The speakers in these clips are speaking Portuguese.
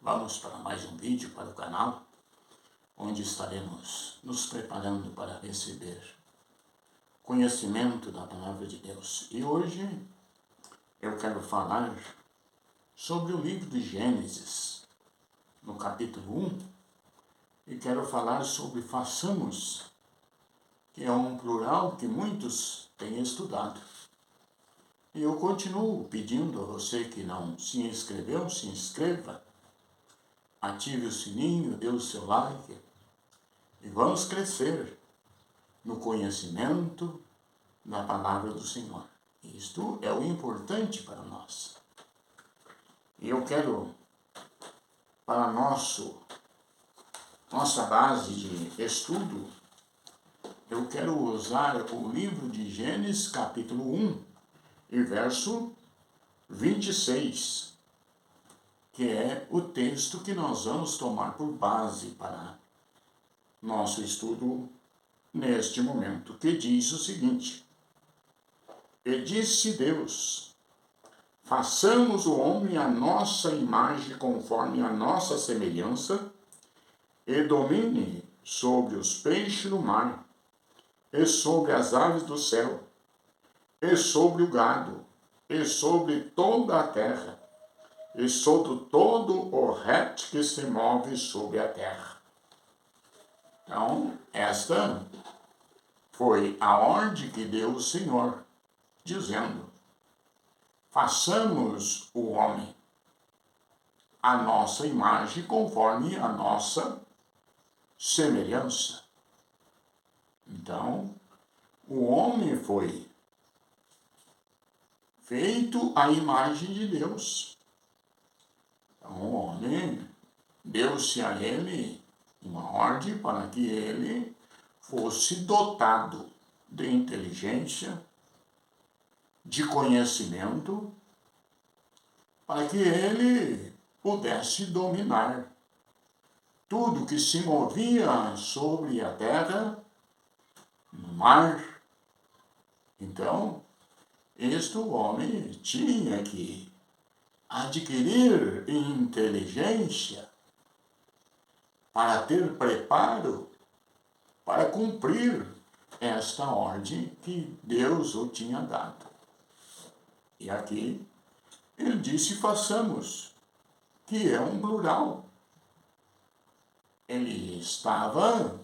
Vamos para mais um vídeo para o canal, onde estaremos nos preparando para receber conhecimento da Palavra de Deus. E hoje eu quero falar sobre o livro de Gênesis, no capítulo 1, e quero falar sobre façamos, que é um plural que muitos têm estudado. E eu continuo pedindo a você que não se inscreveu, se inscreva, ative o sininho, dê o seu like e vamos crescer no conhecimento da Palavra do Senhor. Isto é o importante para nós. E eu quero, para nossa base de estudo, eu quero usar o livro de Gênesis, capítulo 1, e verso 26, que é o texto que nós vamos tomar por base para nosso estudo neste momento, que diz o seguinte: E disse Deus, façamos o homem à nossa imagem, conforme a nossa semelhança, e domine sobre os peixes do mar, e sobre as aves do céu, e sobre o gado, e sobre toda a terra, e sobre todo o réptil que se move sobre a terra. Então, esta foi a ordem que deu o Senhor, dizendo: façamos o homem à nossa imagem, conforme a nossa semelhança. Então, o homem foi feito à imagem de Deus. Então, o homem, deu-se a ele uma ordem para que ele fosse dotado de inteligência, de conhecimento, para que ele pudesse dominar tudo que se movia sobre a terra, no mar. Então, o homem tinha que adquirir inteligência para ter preparo para cumprir esta ordem que Deus o tinha dado. E aqui ele disse façamos, que é um plural. Ele estava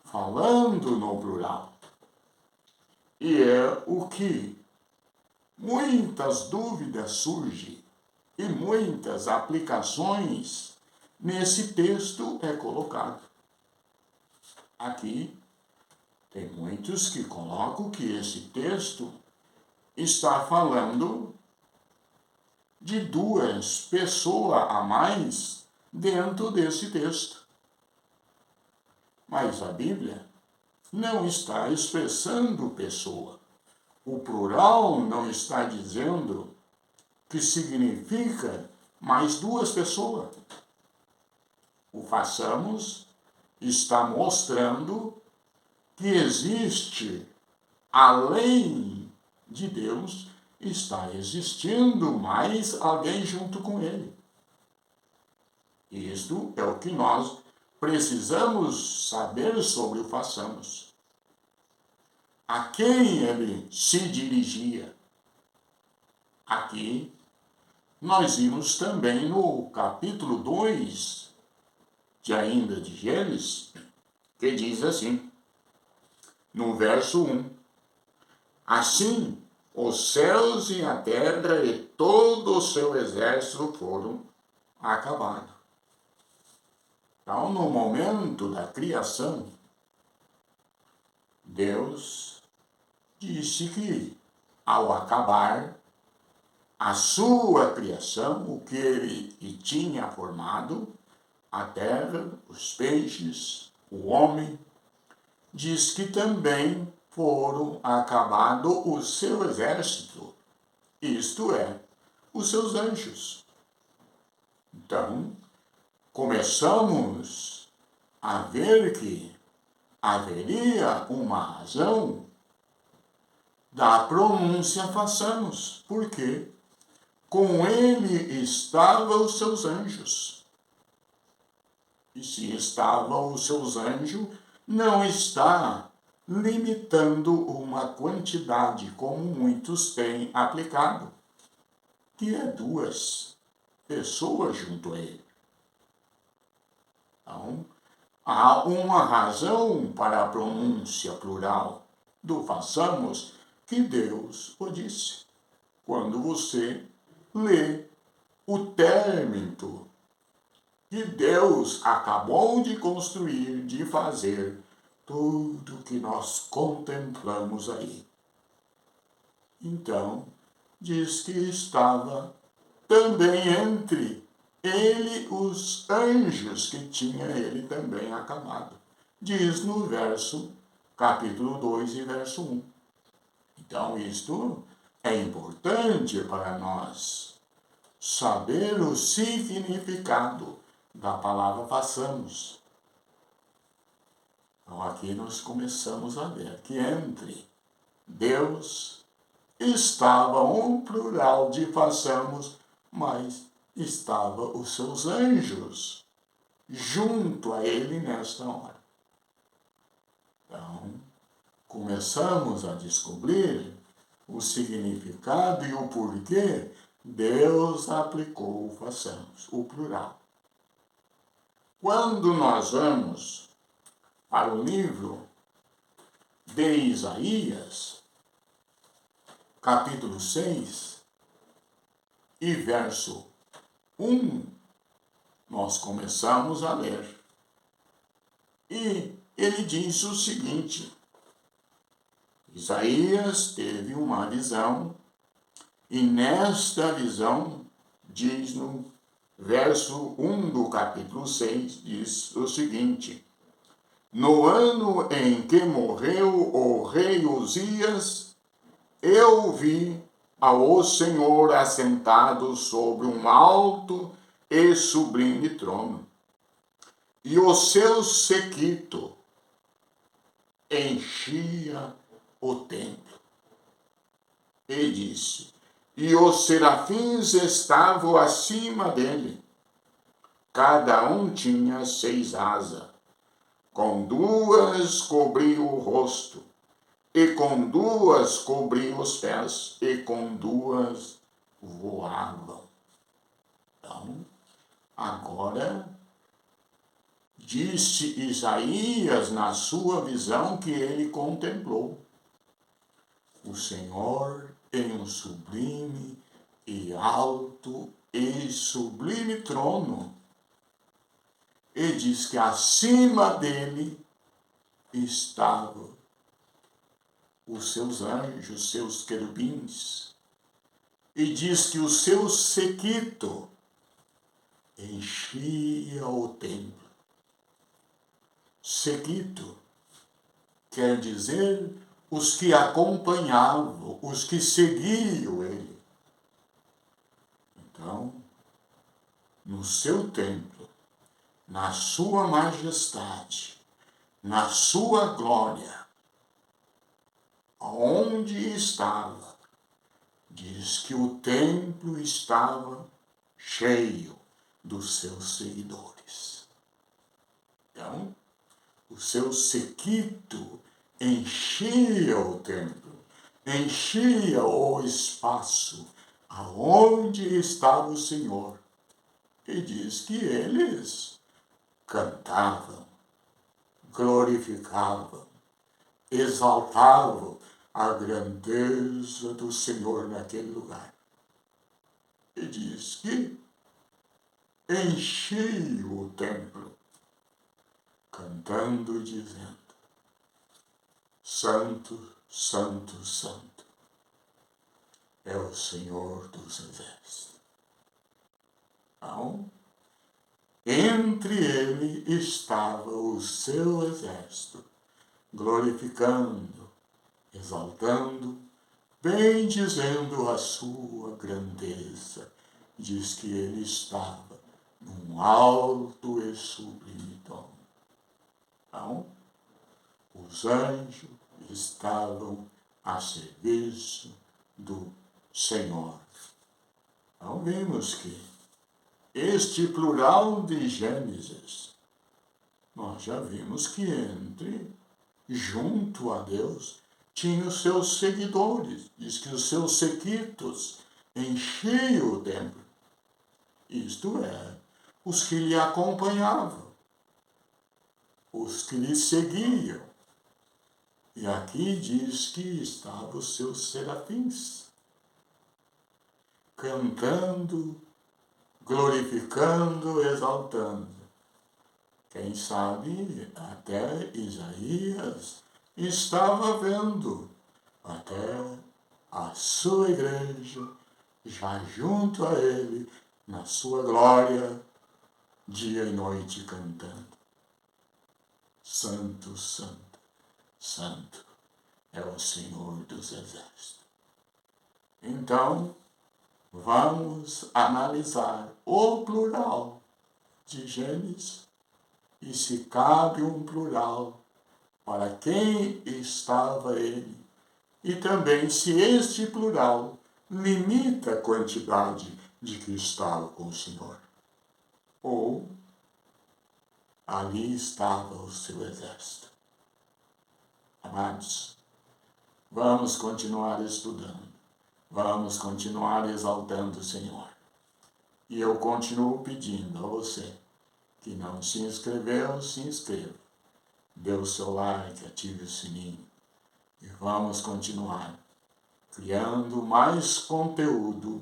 falando no plural. E é o que muitas dúvidas surgem e muitas aplicações nesse texto é colocado. Aqui tem muitos que colocam que esse texto está falando de duas pessoas a mais dentro desse texto. Mas a Bíblia não está expressando pessoa. O plural não está dizendo que significa mais duas pessoas. O façamos está mostrando que existe, além de Deus, está existindo mais alguém junto com ele. Isto é o que nós precisamos saber sobre o façamos. A quem ele se dirigia? Aqui nós vimos também no capítulo 2, ainda de Gênesis, que diz assim, no verso 1, assim os céus e a terra e todo o seu exército foram acabados. Então, no momento da criação, Deus disse que, ao acabar a sua criação, o que ele tinha formado, a terra, os peixes, o homem, diz que também foram acabados o seu exército, isto é, os seus anjos. Então, começamos a ver que haveria uma razão da pronúncia façamos, porque com ele estavam os seus anjos. E se estavam os seus anjos, não está limitando uma quantidade como muitos têm aplicado, que é 2 pessoas junto a ele. Então, há uma razão para a pronúncia plural do façamos que Deus o disse. Quando você lê o término que Deus acabou de construir, de fazer, tudo que nós contemplamos aí. Então, diz que estava também entre ele os anjos que tinha ele também acabado. Diz no capítulo 2 e verso 1. Então, isto é importante para nós saber o significado da palavra façamos. Então, aqui nós começamos a ver que entre Deus estava um plural de façamos, mas estava os seus anjos junto a ele nesta hora. Então, começamos a descobrir o significado e o porquê Deus aplicou o façamos, o plural. Quando nós vamos para o livro de Isaías, capítulo 6 e verso 1, nós começamos a ler. E ele diz o seguinte: Isaías teve uma visão, e nesta visão, diz no verso 1 do capítulo 6, diz o seguinte: No ano em que morreu o rei Uzias, eu vi ao Senhor assentado sobre um alto e sublime trono, e o seu séquito enchia o templo. E disse: E os serafins estavam acima dele. Cada um tinha 6 asas. Com 2 cobria o rosto, e com 2 cobria os pés, e com 2 voavam. Então, agora, disse Isaías na sua visão que ele contemplou o Senhor em um sublime e alto e sublime trono. E diz que acima dele estavam os seus anjos, seus querubins. E diz que o seu séquito enchia o templo. Séquito quer dizer os que acompanhavam, os que seguiam ele. Então, no seu templo, na sua majestade, na sua glória, onde estava, diz que o templo estava cheio dos seus seguidores. Então, o seu séquito enchia o templo, enchia o espaço aonde estava o Senhor. E diz que eles cantavam, glorificavam, exaltavam a grandeza do Senhor naquele lugar. E diz que enchia o templo, cantando e dizendo: Santo, Santo, Santo é o Senhor dos Exércitos. Então, entre ele estava o seu exército, glorificando, exaltando, bendizendo a sua grandeza. Diz que ele estava num alto e sublime trono. Então, os anjos estavam a serviço do Senhor. Então, vimos que este plural de Gênesis nós já vimos que junto a Deus, tinha os seus seguidores. Diz que os seus sequitos enchiam o templo. Isto é, os que lhe acompanhavam, os que lhe seguiam. E aqui diz que estavam os seus serafins, cantando, glorificando, exaltando. Quem sabe até Isaías estava vendo até a sua igreja, já junto a ele, na sua glória, dia e noite cantando. Santo, santo, santo é o Senhor dos Exércitos. Então, vamos analisar o plural de Gênesis e se cabe um plural para quem estava ele, e também se este plural limita a quantidade de que estava com o Senhor, ou ali estava o seu exército. Amados, vamos continuar estudando, vamos continuar exaltando o Senhor. E eu continuo pedindo a você que não se inscreveu, se inscreva. Dê o seu like, ative o sininho. E vamos continuar criando mais conteúdo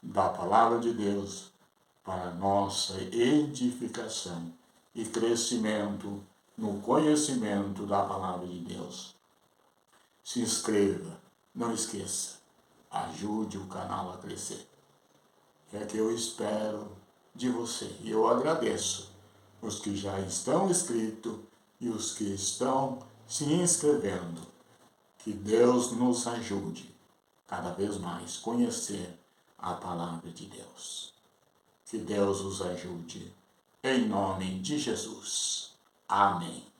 da Palavra de Deus para nossa edificação e crescimento no conhecimento da Palavra de Deus. Se inscreva, não esqueça, ajude o canal a crescer. É que eu espero de você. E eu agradeço os que já estão inscritos e os que estão se inscrevendo. Que Deus nos ajude cada vez mais a conhecer a Palavra de Deus. Que Deus os ajude. Em nome de Jesus. Amém.